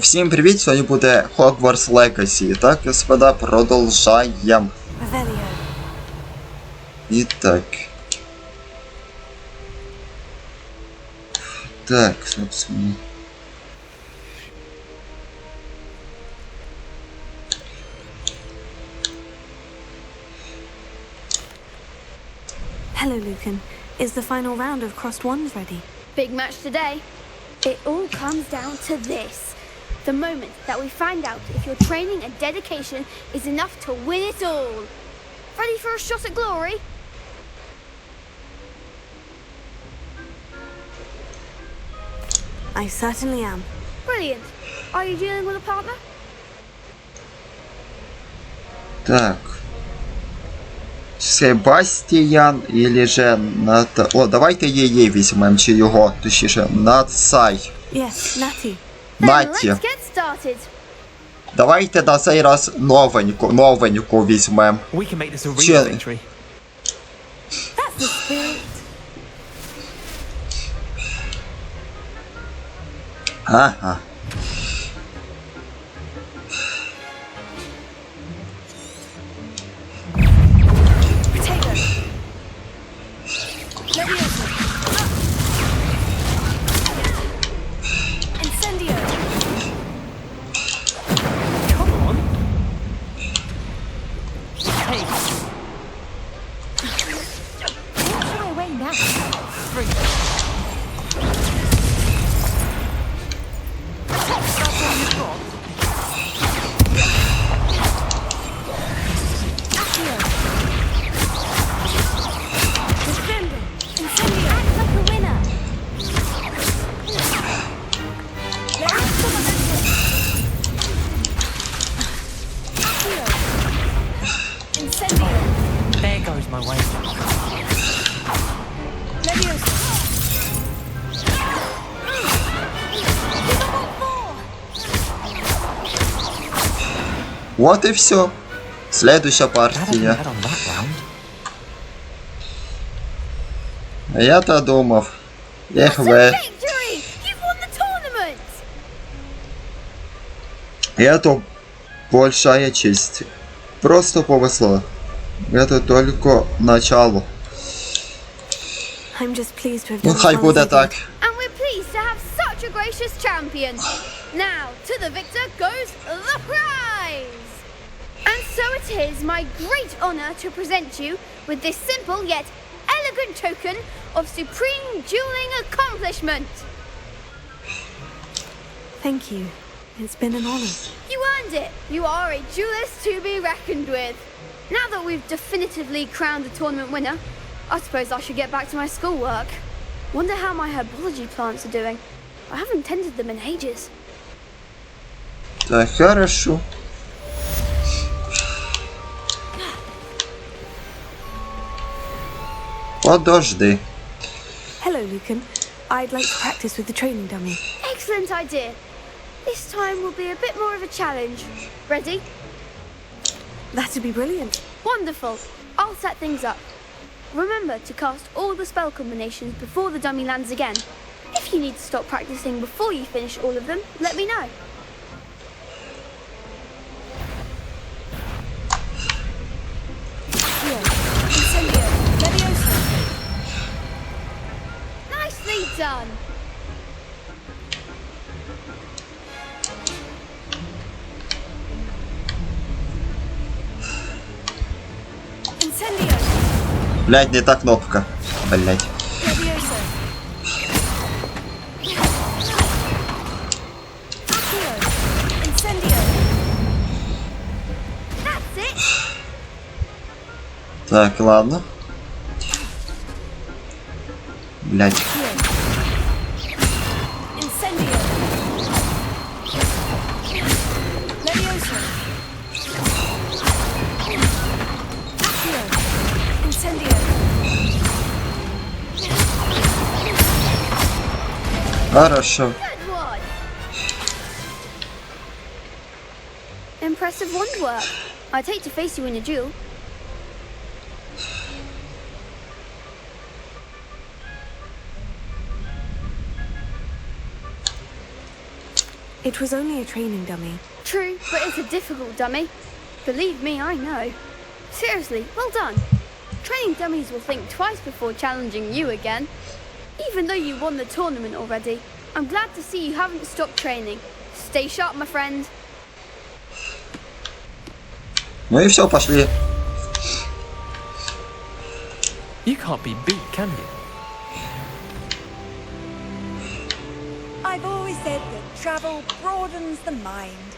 Всім привіт! Сьогодні буде Hogwarts Legacy. Так, господа, продовжаємо. І так. Так, собственно. Hello, Lucan. Is the final round of Crossed Wands ready? Big match today. It all comes down to this. The moment that we find out if your training and dedication is enough to win it all. Ready for a shot at glory? I certainly am. Brilliant. Are you dealing with a partner? Так. Себастьян или же Ната... О, давайте її візьмемо, чи його, точніше, Нацай. Yes, Natty. Наті. Let's get started. Давайте на цей раз новеньку візьмемо. We can make this a real Chill. victory. That's the spirit. Ага. Potato. Leviosa. Incendio. Come on. Hey. What's my way now? Three. That's all you've got. Accio. Defender. Incendio. Act like a winner. Accio. Incendio. There goes my way. Leviosa. Вот и все. Следующая That hasn't партия. had on that round. А я-то думав. Ех It's a ви. victory! You've won the tournament! Это большая честь. Просто повезло. Это только начало. I'm just pleased to have Ну, done хай as well буде as I так. did. And we're pleased to have such a gracious champion. Now, to the victor goes the prize! And so it is my great honour to present you with this simple yet elegant token of supreme dueling accomplishment. Thank you. It's been an honor. You earned it. You are a duelist to be reckoned with. Now that we've definitively crowned the tournament winner, I suppose I should get back to my schoolwork. Wonder how my herbology plants are doing. I haven't tended them in ages. Так, хорошо. Подожди. Hello, Lucan. I'd like to practice with the training dummy. Excellent idea. This time will be a bit more of a challenge. Ready? That'd be brilliant. Wonderful. I'll set things up. Remember to cast all the spell combinations before the dummy lands again. If you need to stop practicing before you finish all of them, let me know. Accio. Incendio. Leviosa. Nicely done. Incendio. Блядь, не та кнопка. Блядь. Leviosa. Accio. Incendio. That's it. Так, ладно. Блядь. Accio. Incendio. Leviosa. Accio. Incendio. Хорошо. Good one. Impressive wand work. I'd hate to face you in a duel. It was only a training dummy. True, but it's a difficult dummy. Believe me, I know. Seriously, well done. Training dummies will think twice before challenging you again. Even though you won the tournament already, I'm glad to see you haven't stopped training. Stay sharp, my friend. Ну и все, пошли. You can't be beat, can you? I've always said that travel broadens the mind.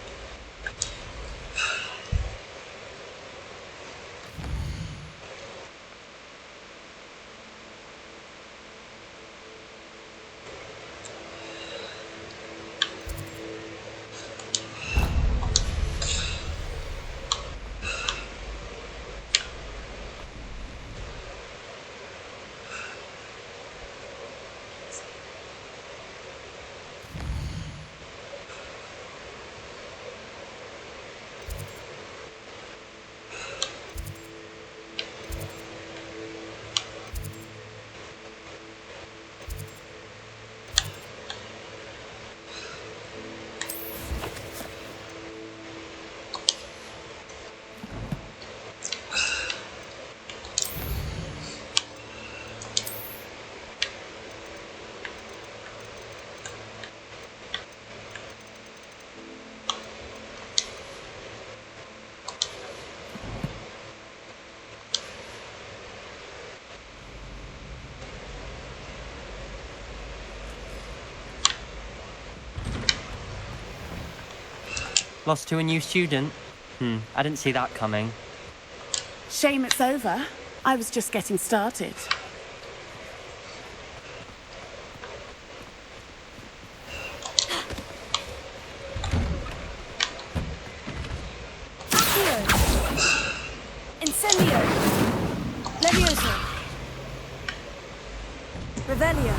Lost to a new student? I didn't see that coming. Shame it's over. I was just getting started. Accio! Incendio! Levioso! Revelio!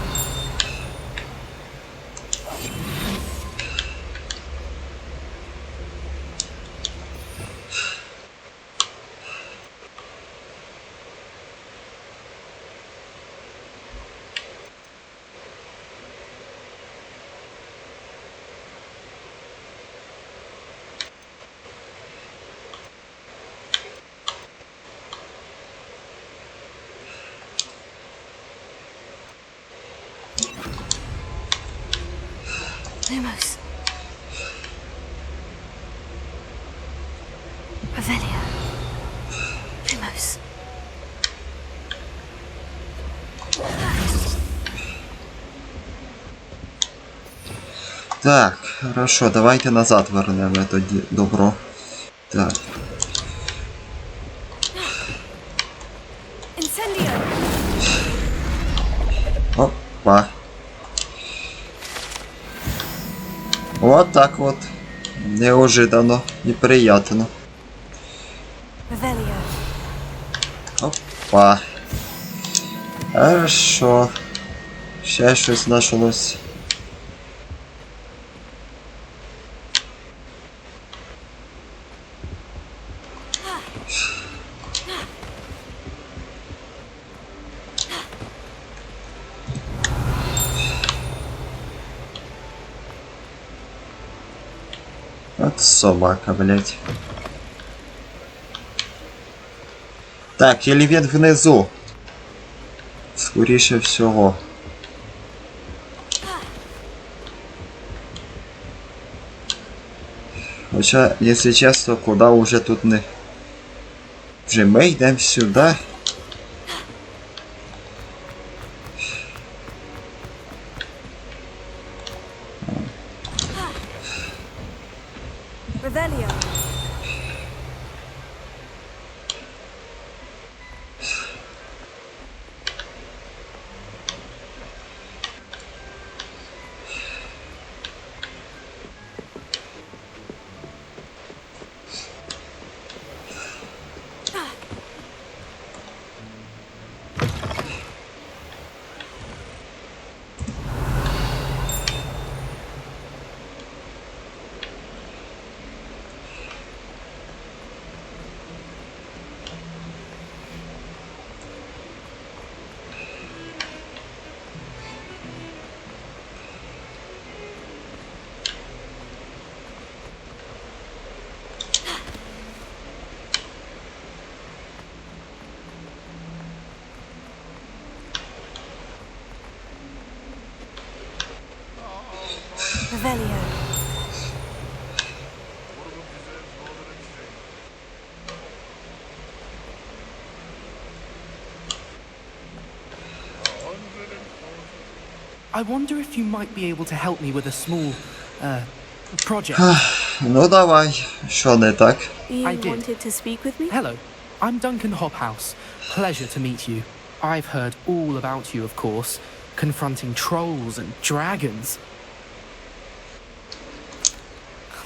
Lumos. Revelio. Lumos. Так, хорошо, давайте назад вернемо тоді добро. Так. Incendio! Опа. Вот так вот. Неожиданно и приятно. Revelio! Опа. Хорошо. Ще щось знайшлось. От собака, блять. Так, или він внизу. Скоріше всього. Хоча, якщо чесно, куди уже тут не... Вже ми йдемо сюди. Revelio! Revelio. I wonder if you might be able to help me with a small, project. Ну давай, що не так? You I did. wanted to speak with me? Hello, I'm Duncan Hobhouse. Pleasure to meet you. I've heard all about you, of course, confronting trolls and dragons.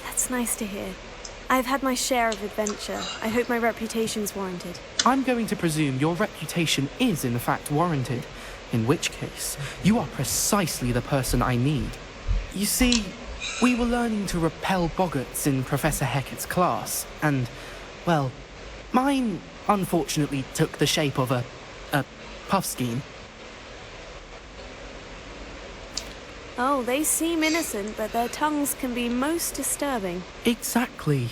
That's nice to hear. I've had my share of adventure. I hope my reputation's warranted. I'm going to presume your reputation is in fact warranted, in which case, you are precisely the person I need. You see, we were learning to repel boggarts in Professor Hecat's class, and, well, mine unfortunately took the shape of a puffskein. Oh, they seem innocent, but their tongues can be most disturbing. Exactly.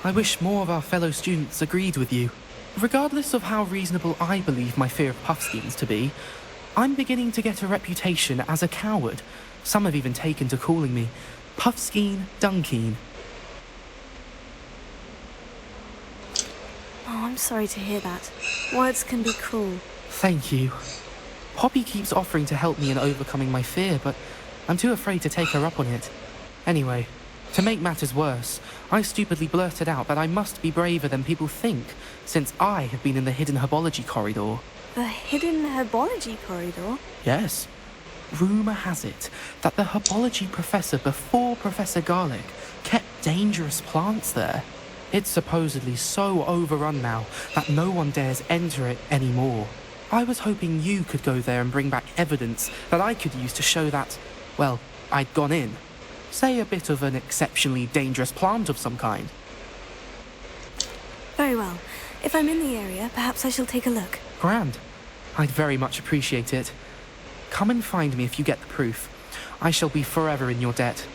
I wish more of our fellow students agreed with you. Regardless of how reasonable I believe my fear of puffskeins to be, I'm beginning to get a reputation as a coward. Some have even taken to calling me Puffskein Dunkeen. Oh, I'm sorry to hear that. Words can be cruel. Thank you. Poppy keeps offering to help me in overcoming my fear, but I'm too afraid to take her up on it. Anyway, to make matters worse, I stupidly blurted out that I must be braver than people think, since I have been in the hidden herbology corridor. The hidden herbology corridor? Yes. Rumour has it that the herbology professor before Professor Garlic kept dangerous plants there. It's supposedly so overrun now that no one dares enter it anymore. I was hoping you could go there and bring back evidence that I could use to show that, well, I'd gone in. Say a bit of an exceptionally dangerous plant of some kind. Very well. If I'm in the area, perhaps I shall take a look. Grand. I'd very much appreciate it. Come and find me if you get the proof. I shall be forever in your debt.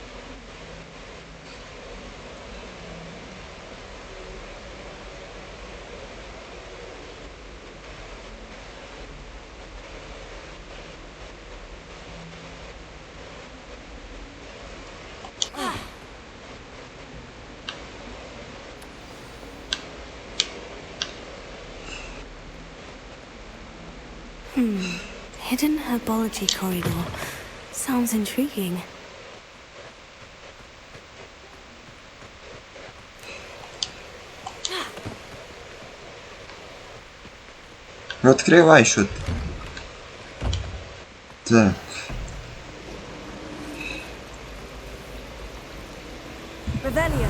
Hidden herbology corridor. Sounds intriguing. Відкривай, що ти. Так. Revelio.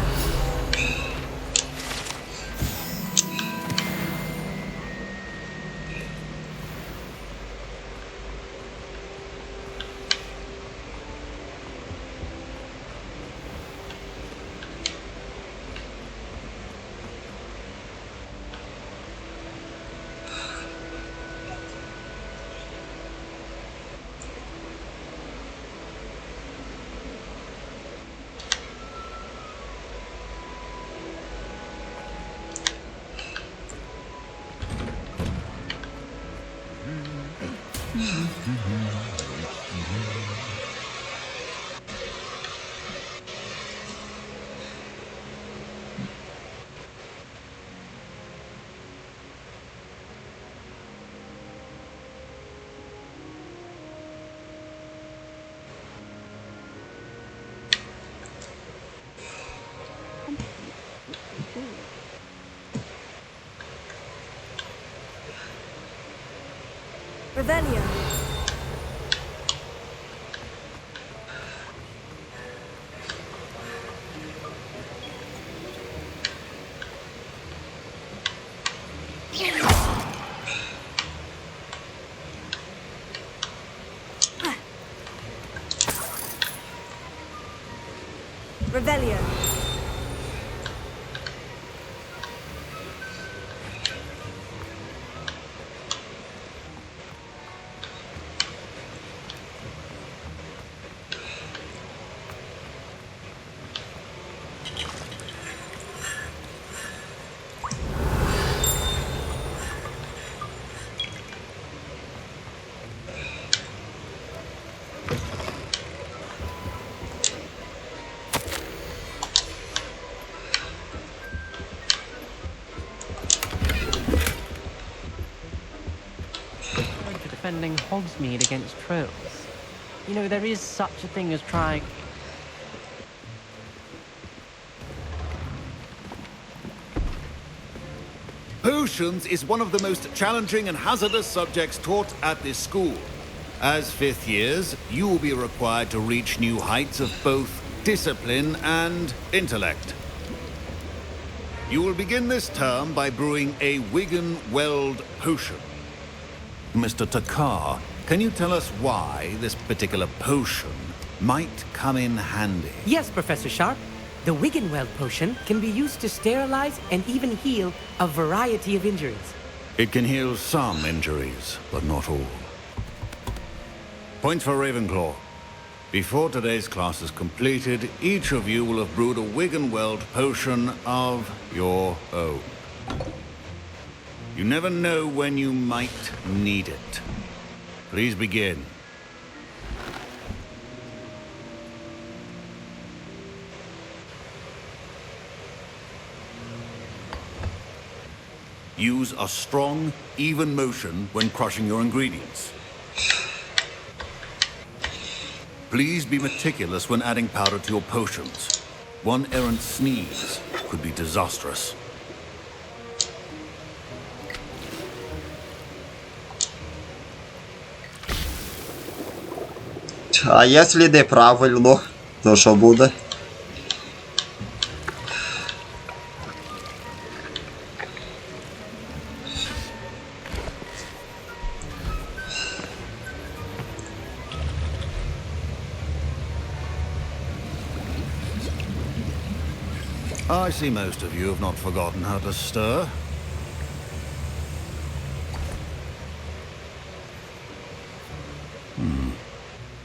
Revelio. Revelio. defending Hogsmeade against trolls. You know, there is such a thing as trying... Potions is one of the most challenging and hazardous subjects taught at this school. As fifth years, you will be required to reach new heights of both discipline and intellect. You will begin this term by brewing a Wiggenweld potion. Mr. Takar, can you tell us why this particular potion might come in handy? Yes, Professor Sharp. The Wiggenweld potion can be used to sterilize and even heal a variety of injuries. It can heal some injuries, but not all. Points for Ravenclaw. Before today's class is completed, each of you will have brewed a Wiggenweld potion of your own. You never know when you might need it. Please begin. Use a strong, even motion when crushing your ingredients. Please be meticulous when adding powder to your potions. One errant sneeze could be disastrous. А если неправильно, то що буде? I see most of you have not forgotten how to stir.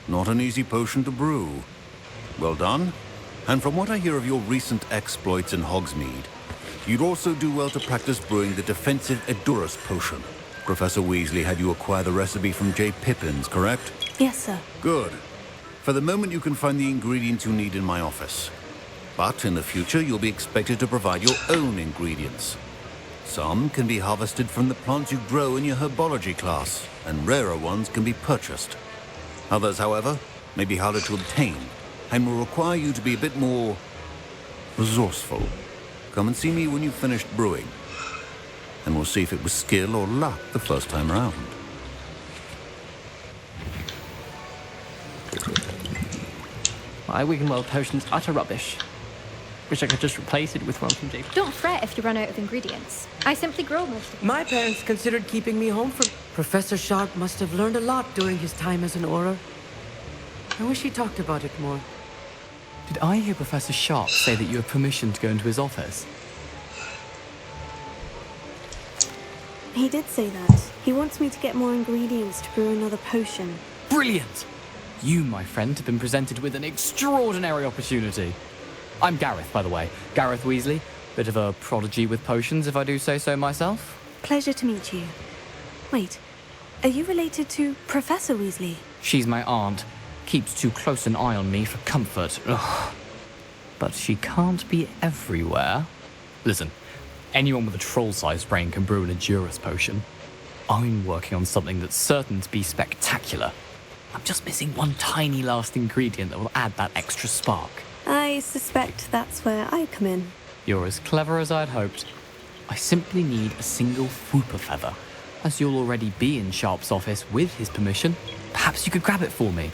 Not an easy potion to brew. Well done. And from what I hear of your recent exploits in Hogsmeade, you'd also do well to practice brewing the defensive Edurus potion. Professor Weasley had you acquire the recipe from J. Pippin's, correct? Yes, sir. Good. For the moment, you can find the ingredients you need in my office. But in the future, you'll be expected to provide your own ingredients. Some can be harvested from the plants you grow in your herbology class, and rarer ones can be purchased. Others, however, may be harder to obtain, and will require you to be a bit more resourceful. Come and see me when you've finished brewing, and we'll see if it was skill or luck the first time round. My Wiggenweld potion's utter rubbish. Wish I could just replace it with one from J. Don't fret if you run out of ingredients. I simply grow most of them. My parents considered keeping me home from... Professor Sharp must have learned a lot during his time as an Auror. I wish he talked about it more. Did I hear Professor Sharp say that you have permission to go into his office? He did say that. He wants me to get more ingredients to brew another potion. Brilliant! You, my friend, have been presented with an extraordinary opportunity. I'm Gareth, by the way. Gareth Weasley. Bit of a prodigy with potions, if I do say so myself. Pleasure to meet you. Wait, are you related to Professor Weasley? She's my aunt. Keeps too close an eye on me for comfort. Ugh. But she can't be everywhere. Listen, anyone with a troll-sized brain can brew an Edurus potion. I'm working on something that's certain to be spectacular. I'm just missing one tiny last ingredient that will add that extra spark. I suspect that's where I come in. You're as clever as I'd hoped. I simply need a single Whooper feather. As you'll already be in Sharp's office with his permission, perhaps you could grab it for me.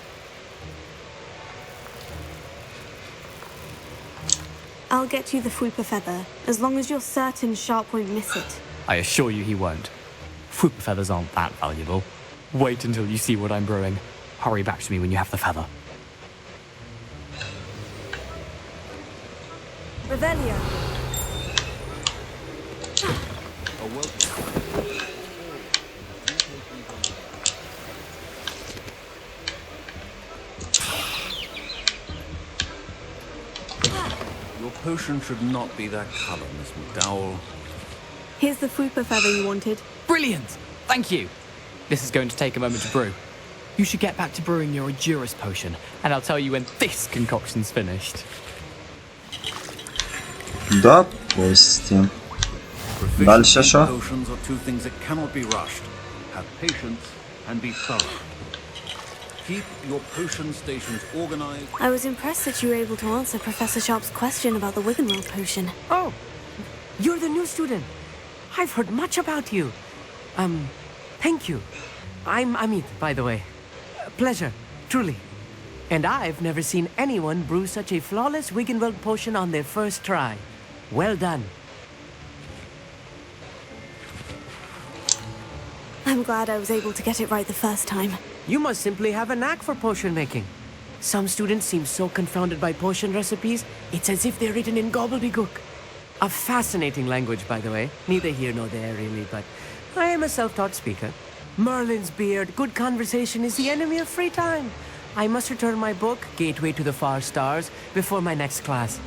I'll get you the Fwooper feather, as long as you're certain Sharp won't miss it. I assure you he won't. Whooper feathers aren't that valuable. Wait until you see what I'm brewing. Hurry back to me when you have the feather. Revelio. Your potion should not be that color, Miss McDowell. Here's the Fwooper feather you wanted. Brilliant! Thank you! This is going to take a moment to brew. You should get back to brewing your Edurus potion, and I'll tell you when this concoction's finished. Допустим. Дальше что? Potions are two things that cannot be rushed. Have patience and be thorough. Keep your potion stations organized. I was impressed that you were able to answer Professor Sharp's question about the Wiggenweld potion. Oh, you're the new student. I've heard much about you. Thank you. I'm Amit, by the way. Pleasure, truly. And I've never seen anyone brew such a flawless Wiggenweld potion on their first try. Well done. I'm glad I was able to get it right the first time. You must simply have a knack for potion making. Some students seem so confounded by potion recipes, it's as if they're written in gobbledygook. A fascinating language, by the way. Neither here nor there, really, but I am a self-taught speaker. Merlin's beard, good conversation is the enemy of free time. I must return my book, Gateway to the Far Stars, before my next class.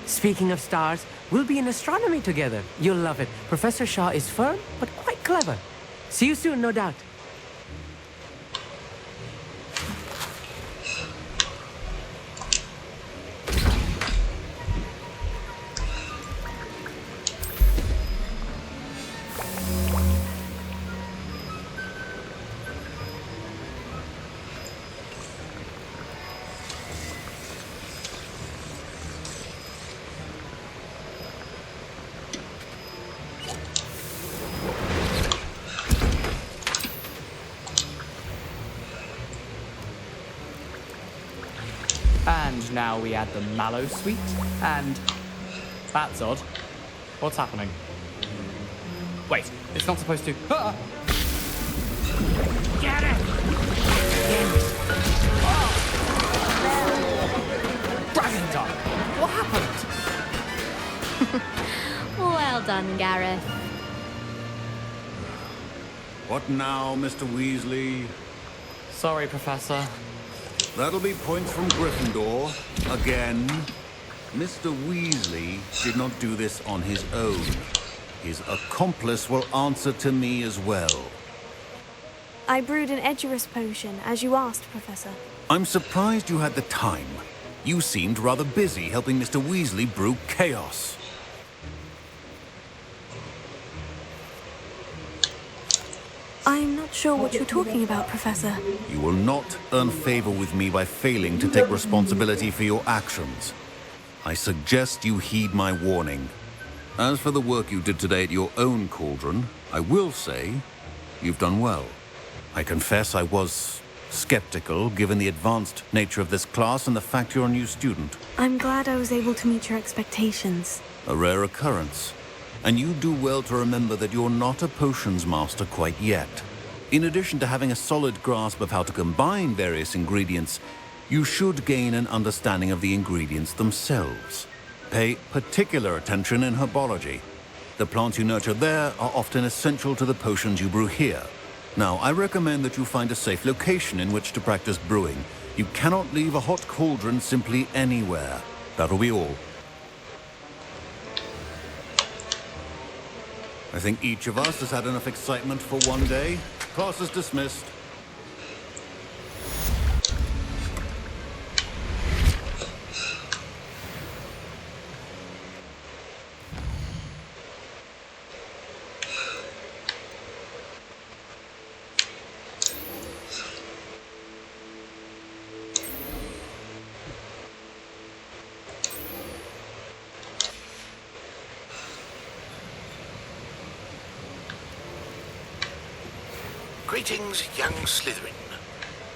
Speaking of stars, we'll be in astronomy together. You'll love it. Professor Shaw is firm, but quite clever. See you soon, no doubt. And now we add the mallow sweet, and that's odd. What's happening? Wait, it's not supposed to. Ah! Get it! Dragon Dog! What happened? Well done, Gareth. What now, Mr. Weasley? Sorry, Professor. That'll be points from Gryffindor. Again. Mr. Weasley did not do this on his own. His accomplice will answer to me as well. I brewed an Edgerus potion, as you asked, Professor. I'm surprised you had the time. You seemed rather busy helping Mr. Weasley brew chaos. I'm not sure what you're talking about, Professor. You will not earn favor with me by failing to take responsibility for your actions. I suggest you heed my warning. As for the work you did today at your own cauldron, I will say you've done well. I confess I was skeptical, given the advanced nature of this class and the fact you're a new student. I'm glad I was able to meet your expectations. A rare occurrence. And you do well to remember that you're not a potions master quite yet. In addition to having a solid grasp of how to combine various ingredients, you should gain an understanding of the ingredients themselves. Pay particular attention in herbology. The plants you nurture there are often essential to the potions you brew here. Now, I recommend that you find a safe location in which to practice brewing. You cannot leave a hot cauldron simply anywhere. That'll be all. I think each of us has had enough excitement for one day. Class is dismissed. Greetings, young Slytherin.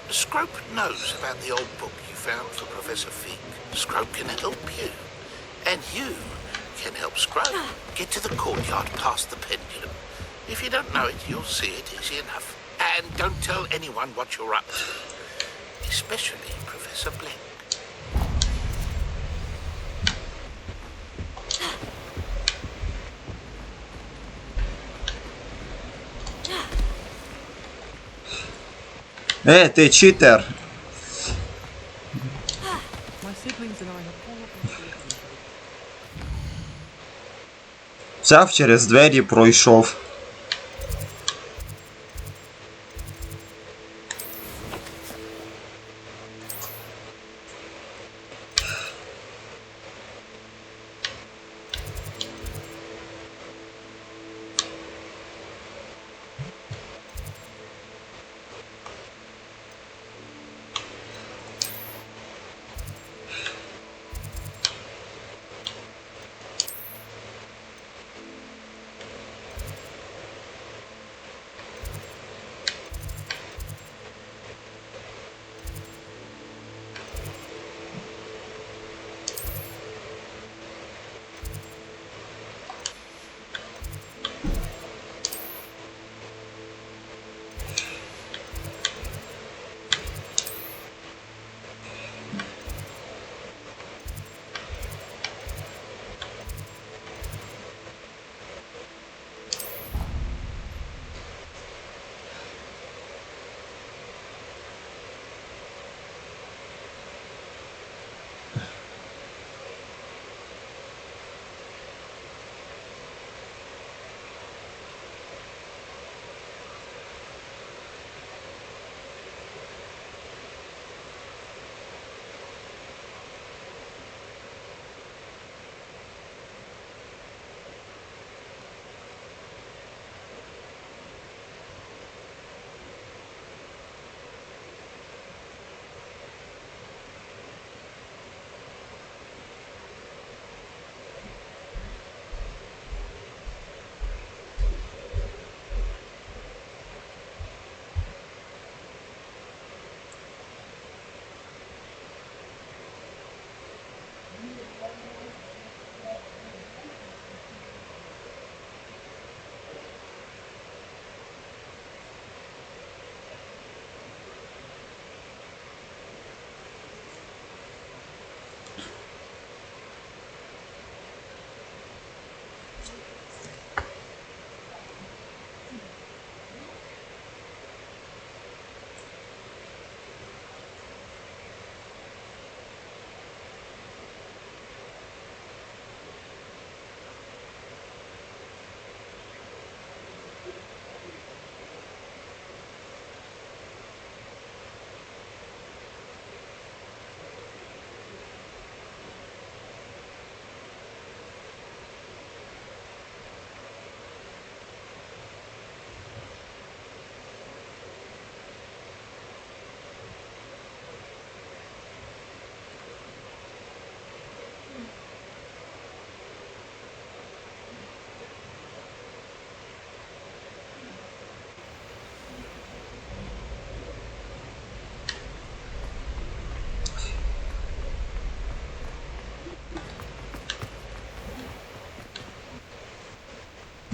Scrope knows about the old book you found for Professor Fig. Scrope can help you. And you can help Scrope get to the courtyard past the pendulum. If you don't know it, you'll see it easy enough. And don't tell anyone what you're up to. Especially Professor Blink. Ти читер! My siblings and I have all Взяв через двері, пройшов.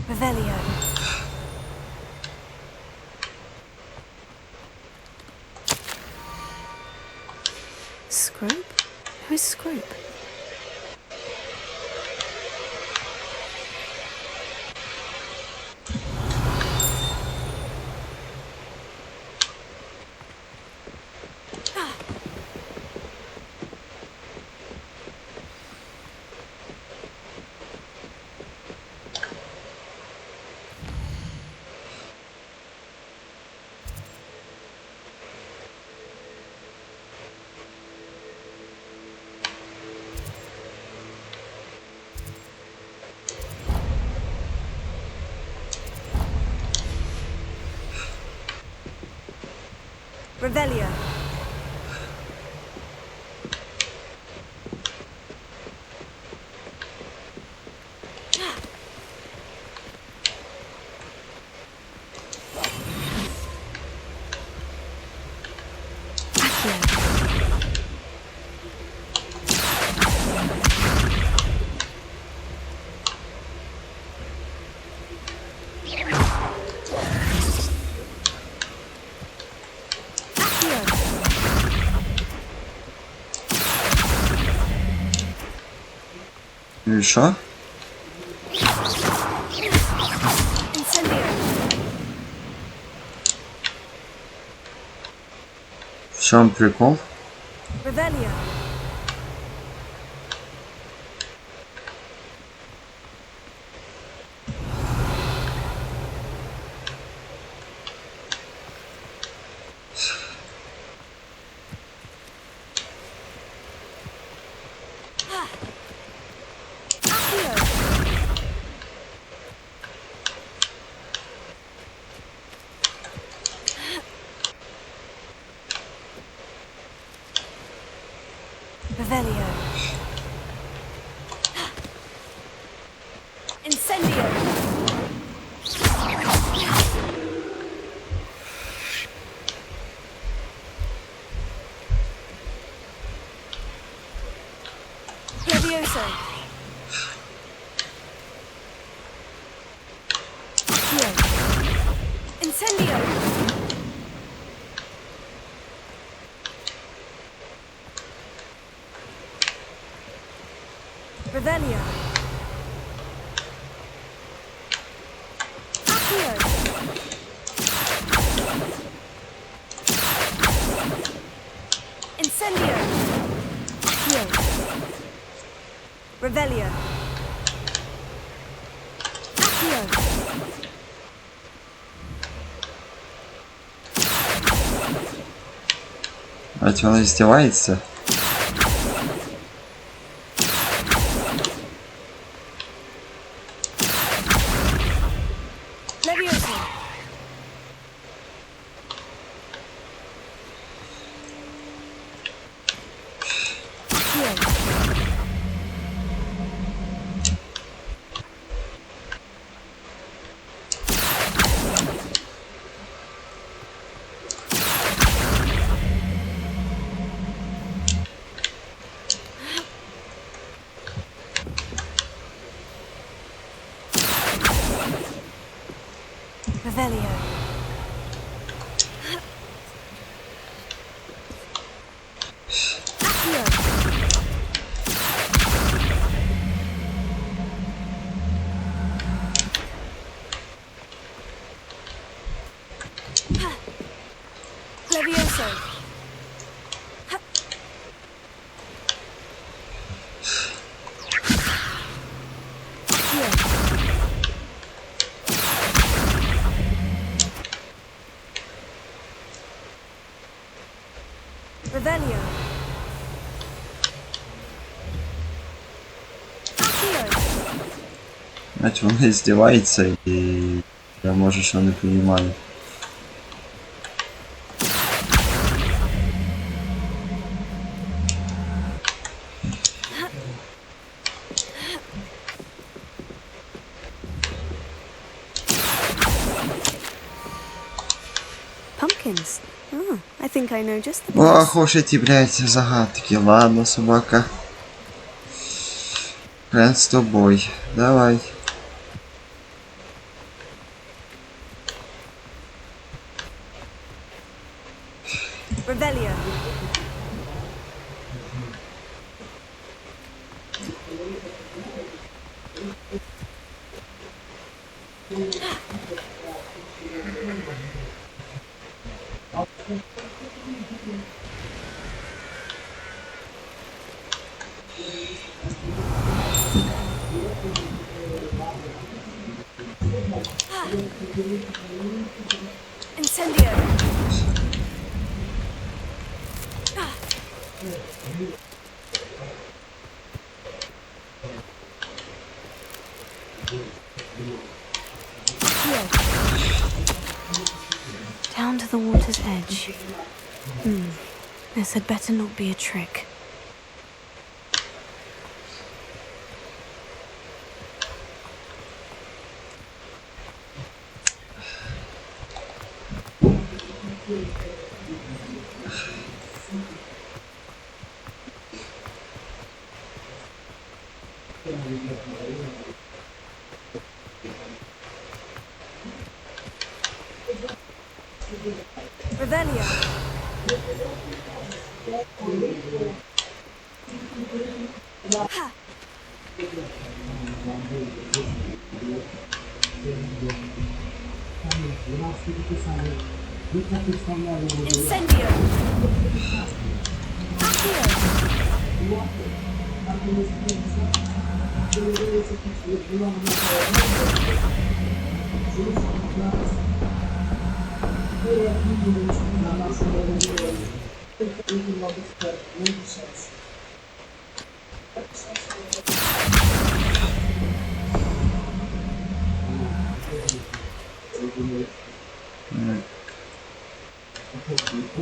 Revelio. Scrope? Who's Scrope? Revelio. Ну и шо? В чем прикол? Revelio. Revelio. Incendio. Levioso. Accio. Incendio. Revelio. Accio. Incendio. Accio. Revelio. Accio. А ведь он издевается. Levioso. Accio. Revelio. Accio. Levioso. Accio. Revelio. Accio. Значит, он издевается, и я, может, что не понимаю. Pumpkins. Oh, I think I know just the Ох place. уж эти, блядь, загадки. Ладно, собака. Хрен с тобой. Давай. Incendio. Down to the water's edge. This had better not be a trick. Revelio. Ha. Incendio. Accio.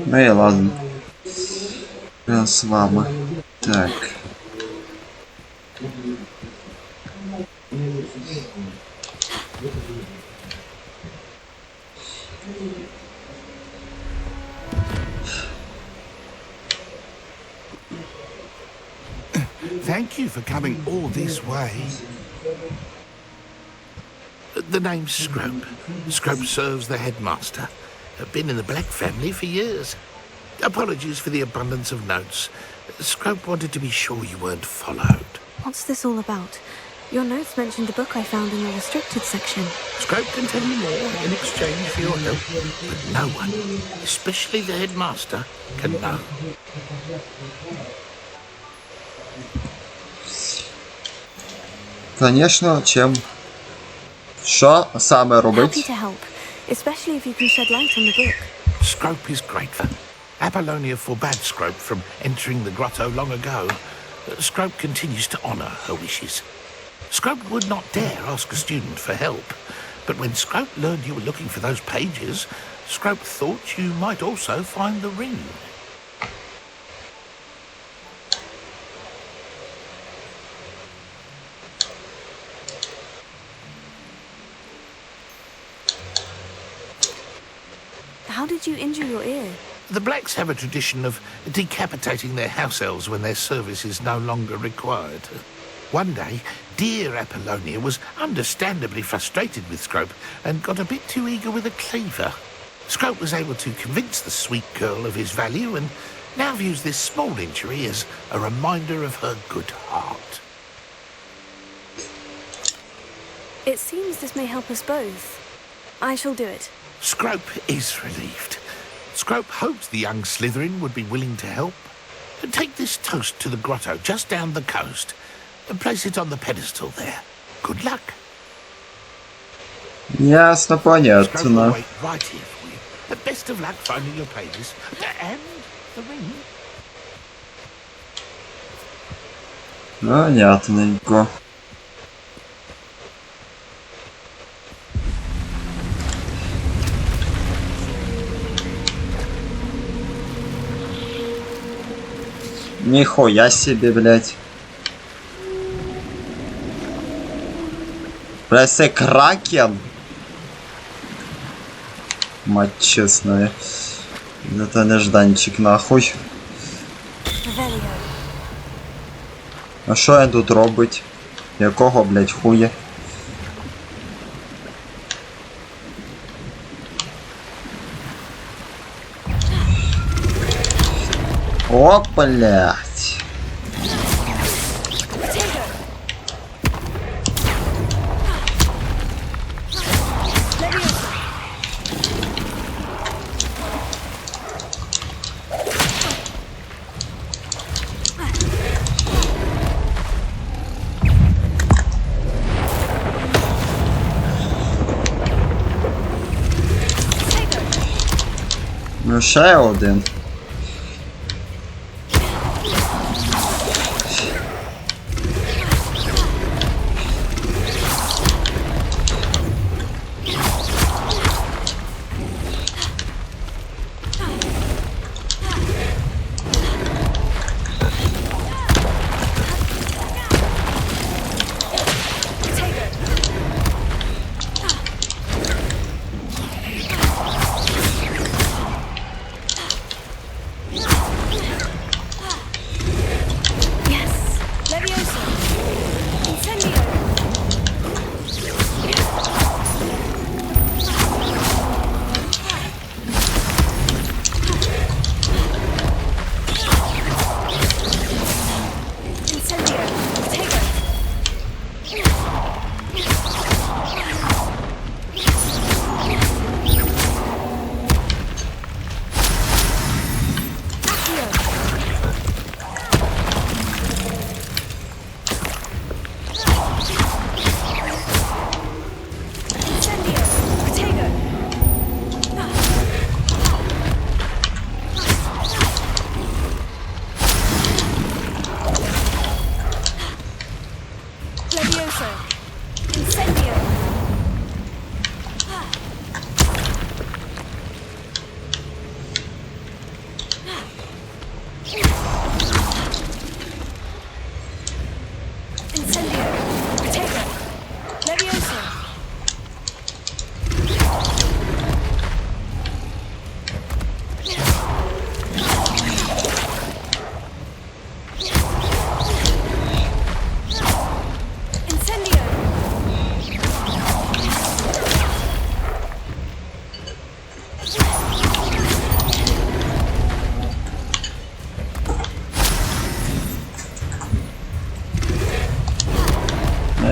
Ну и ладно. Я с вами. Так. Thank you for coming all this way. The name's Scrope. Scrope serves the headmaster. Been in the Black family for years. Apologies for the abundance of notes. Scrope wanted to be sure you weren't followed. What's this all about? Your notes mentioned the book I found in the restricted section. Scrope can tell you more in exchange for your help, but no one, especially the headmaster, can know. Конечно, чим. Що саме робить? Happy to help, especially if you can shed light on the book. Scrope is grateful. Apollonia forbade Scrope from entering the grotto long ago. Scrope continues to honour her wishes. Scrope would not dare ask a student for help, but when Scrope learned you were looking for those pages, Scrope thought you might also find the ring. How did you injure your ear? The Blacks have a tradition of decapitating their house elves when their service is no longer required. One day, dear Apollonia was understandably frustrated with Scrope and got a bit too eager with a cleaver. Scrope was able to convince the sweet girl of his value and now views this small injury as a reminder of her good heart. It seems this may help us both. I shall do it. Scrope is relieved. Scrope hopes the young Slytherin would be willing to help. Take this toast to the grotto just down the coast and place it on the pedestal there. Good luck. Ясно, Scrope will понятно. wait right here for you. Best of luck finding your pages and the ring. Понятненько. Нихуя себе, блядь. Блядь, це кракен. Мать честная. Это нежданчик, нахуй. Revelio. А що я тут робить? Якого, блядь, хуя? О, блядь. Potato. Ще один.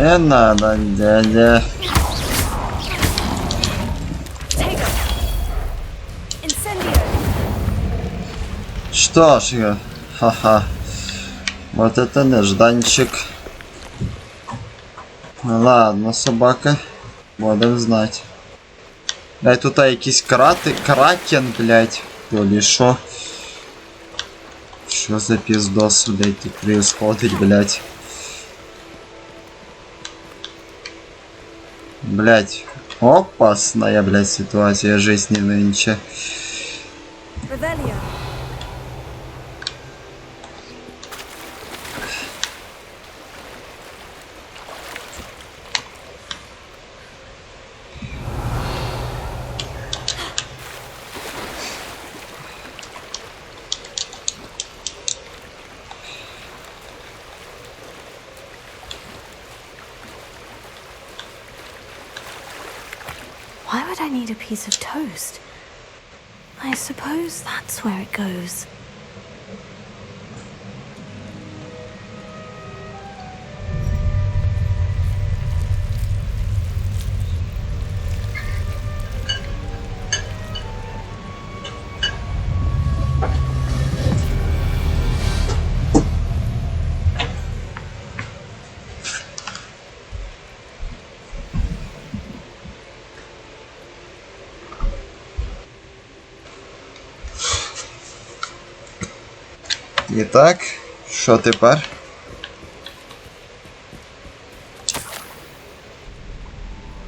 Не надо, дядя. Что ж, ха-ха. Вот это нежданчик. Ладно, собака. Будем знать. Блять, тут якісь кракен, блять. То ли шо? Что за пиздос, блять, тут происходит, блять? Блять, опасная, блять, ситуация жизни нынче. Why would I need a piece of toast? I suppose that's where it goes. І так, що тепер?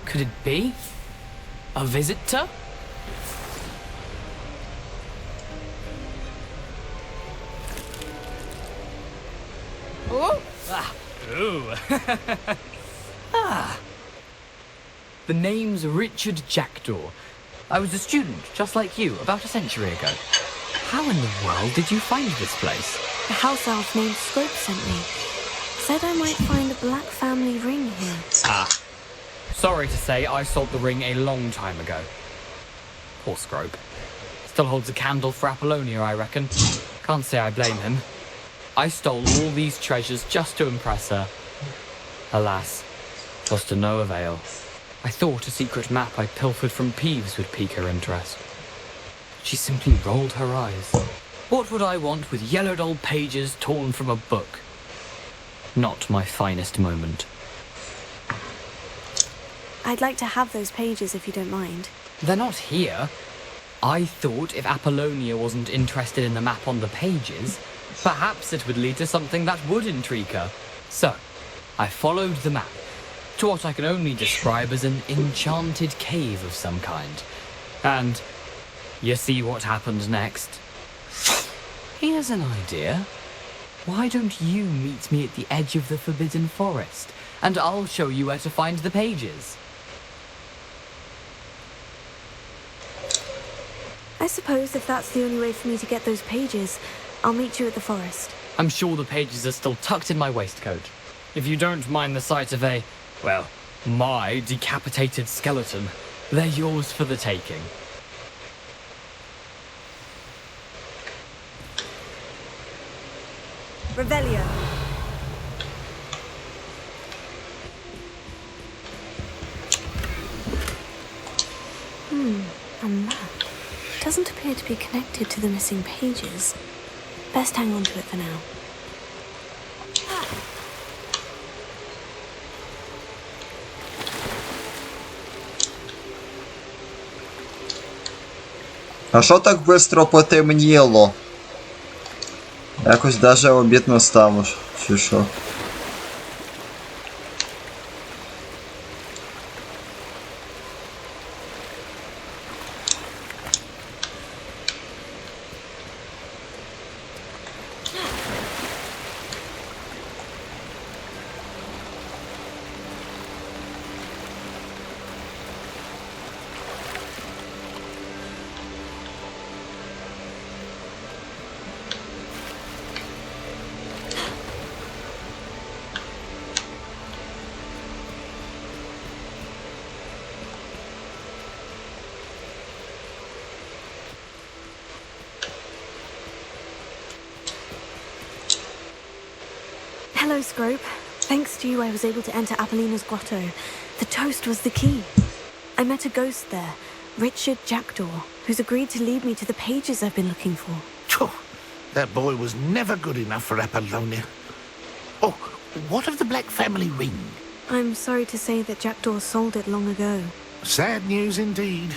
Could it be? A visitor? Oh! Ah. Ooh. Ah. The name's Richard Jackdaw. I was a student, just like you, about a century ago. How in the world did you find this place? A house elf named СКРОУП sent me. Said I might find a black family ring here. Ah. Sorry to say, I sold the ring a long time ago. Poor СКРОУП. Still holds a candle for Apollonia, I reckon. Can't say I blame him. I stole all these treasures just to impress her. Alas, was to no avail. I thought a secret map I pilfered from Peeves would pique her interest. She simply rolled her eyes. What would I want with yellowed old pages torn from a book? Not my finest moment. I'd like to have those pages if you don't mind. They're not here. I thought if Apollonia wasn't interested in the map on the pages, perhaps it would lead to something that would intrigue her. So, I followed the map to what I can only describe as an enchanted cave of some kind. And you see what happened next? Here's an idea. Why don't you meet me at the edge of the Forbidden Forest, and I'll show you where to find the pages? I suppose if that's the only way for me to get those pages, I'll meet you at the forest. I'm sure the pages are still tucked in my waistcoat. If you don't mind the sight of my decapitated skeleton, they're yours for the taking. Revelio. A map. Doesn't appear to be connected to the missing pages. Best hang on to it for now. А що так быстро потемніло? Якось даже обід настав, чи що? Hello, Scrope. Thanks to you, I was able to enter Apollina's grotto. The toast was the key. I met a ghost there, Richard Jackdaw, who's agreed to lead me to the pages I've been looking for. Phew, that boy was never good enough for Apollonia. Oh, what of the Black family ring? I'm sorry to say that Jackdaw sold it long ago. Sad news indeed.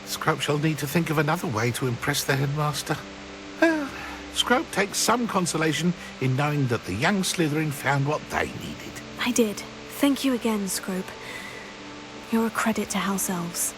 Scrope shall need to think of another way to impress the headmaster. Well, Scrope takes some consolation in knowing that the young Slytherin found what they needed. I did. Thank you again, Scrope. You're a credit to House Elves.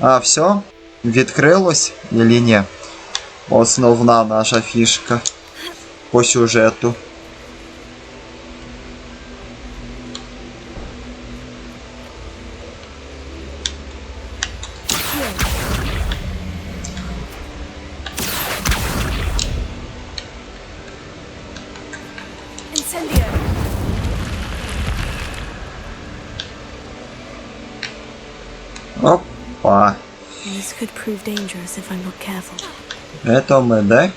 А, все? Відкрилось или ні? Основна наша фішка по сюжету. Incendio. Опа. This could prove dangerous if I'm not careful. Это ми де?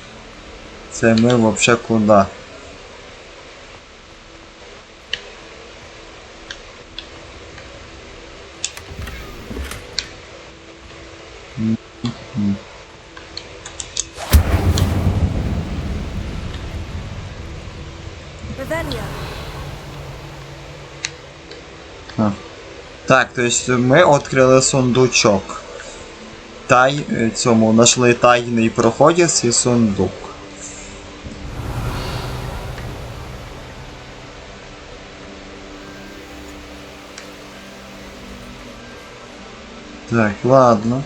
Це ми вообще куди? Revelio. Так, то есть ми відкрили сундучок. Цьому знайшли тайний проходець і сундук. Так, ладно.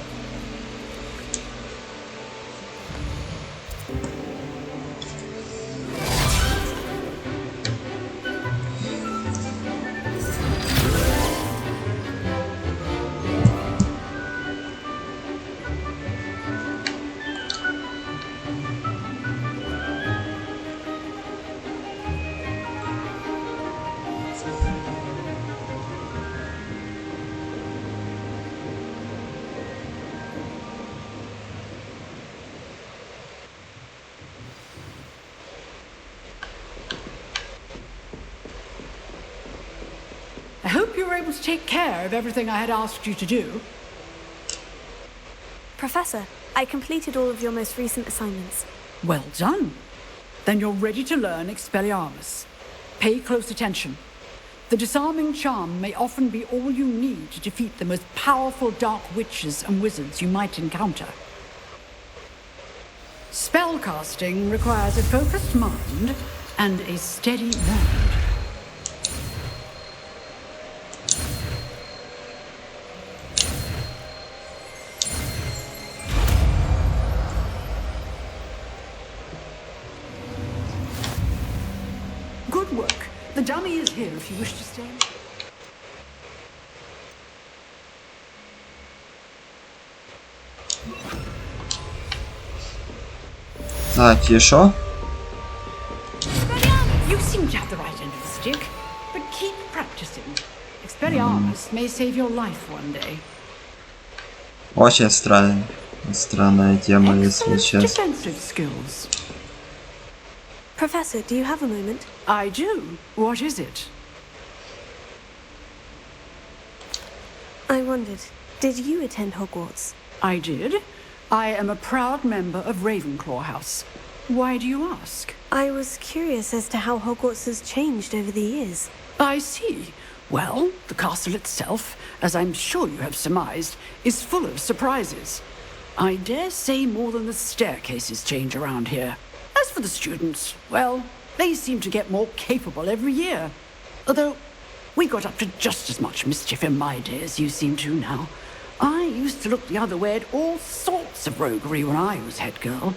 hope you were able to take care of everything I had asked you to do. Professor, I completed all of your most recent assignments. Well done. Then you're ready to learn Expelliarmus. Pay close attention. The disarming charm may often be all you need to defeat the most powerful dark witches and wizards you might encounter. Spellcasting requires a focused mind and a steady wand. Good work. The dummy is here if you wish to stay. Так, и шо? You seem to have the right end of the stick, but keep practicing. Expelliarmus may save your life one day. Очень странная тема, если Excellent честно. defensive skills. Professor, do you have a moment? I do. What is it? I wondered, did you attend Hogwarts? I did. I am a proud member of Ravenclaw House. Why do you ask? I was curious as to how Hogwarts has changed over the years. I see. Well, the castle itself, as I'm sure you have surmised, is full of surprises. I dare say more than the staircases change around here. As for the students, well, they seem to get more capable every year. Although, we got up to just as much mischief in my day as you seem to now. I used to look the other way at all sorts of roguery when I was head girl.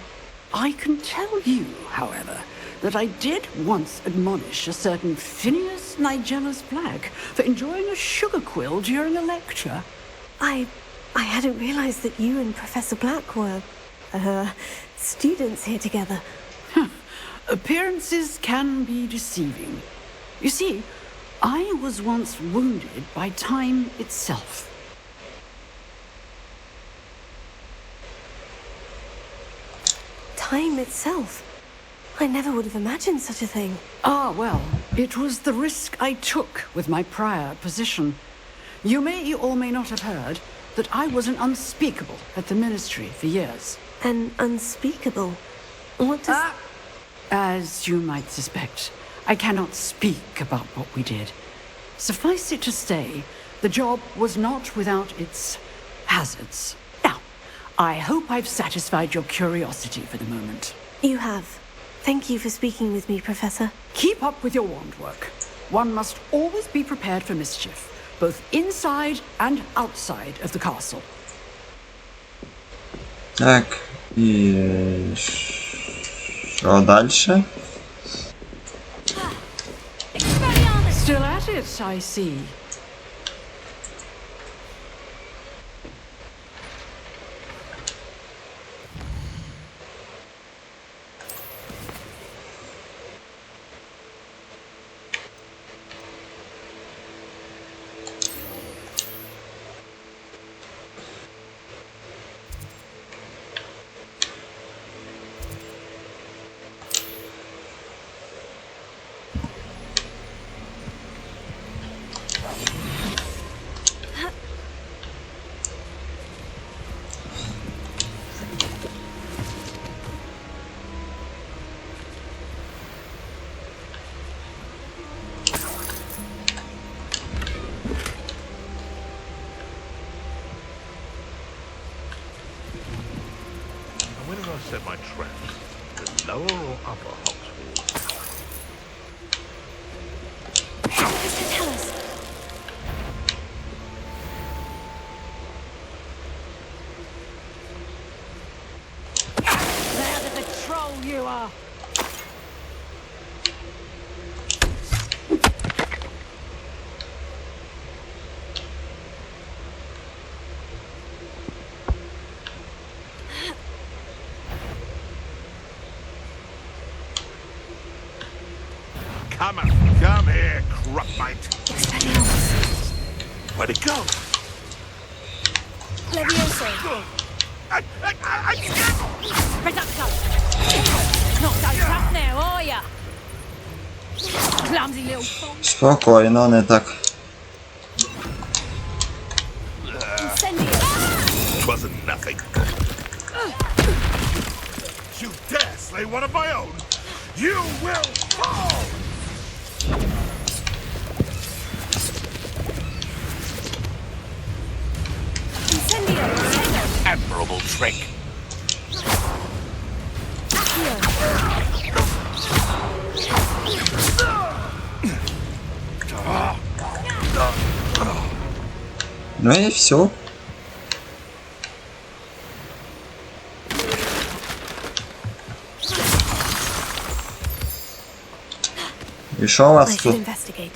I can tell you, however, that I did once admonish a certain Phineas Nigella's Black for enjoying a sugar quill during a lecture. I hadn't realized that you and Professor Black were, students here together. Appearances can be deceiving. You see, I was once wounded by time itself. Time itself? I never would have imagined such a thing. Ah, well, it was the risk I took with my prior position. You may or may not have heard that I was an unspeakable at the Ministry for years. An unspeakable? What does... As you might suspect, I cannot speak about what we did. Suffice it to say, the job was not without its hazards. Now, I hope I've satisfied your curiosity for the moment. You have. Thank you for speaking with me, Professor. Keep up with your wand work. One must always be prepared for mischief, both inside and outside of the castle. Так, и что дальше? Still at it, I see. Where did I set my traps? The lower or upper Hogswalls? Tell us. There the troll you are! Come here, crupmate. Where'd it go? Levioso. Reducto! Not so tough now, are ya? Clumsy little fool. Спокойно, не так. 'Twasn't nothing. You dare slay one of my own? You will fall! Admirable trick. Ну и все. И шо у вас I тут? should investigate.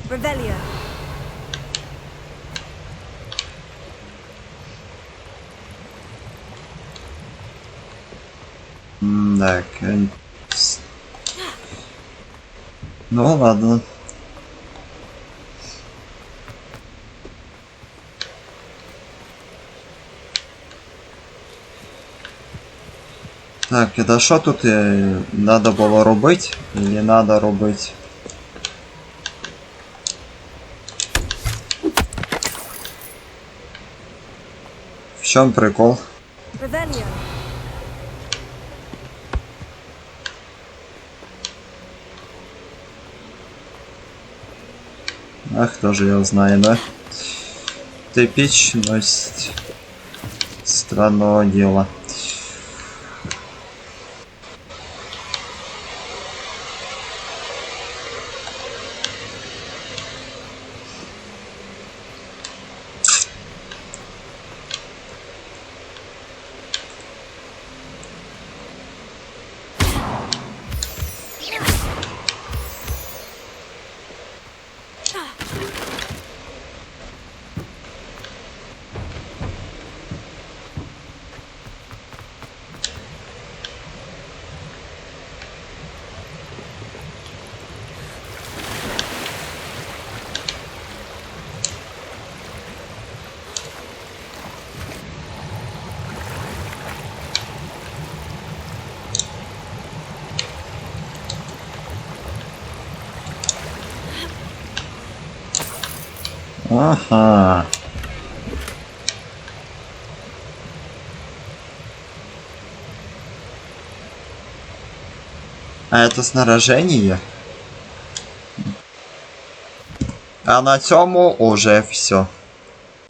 Revelio. Так. Ну ладно. Так, это що тут надо було робити? Или надо робити? В чому прикол? Revelio. А хто ж його знає, да? Типічність странного діла. Ага. А это снаряжение? А на цьому уже все.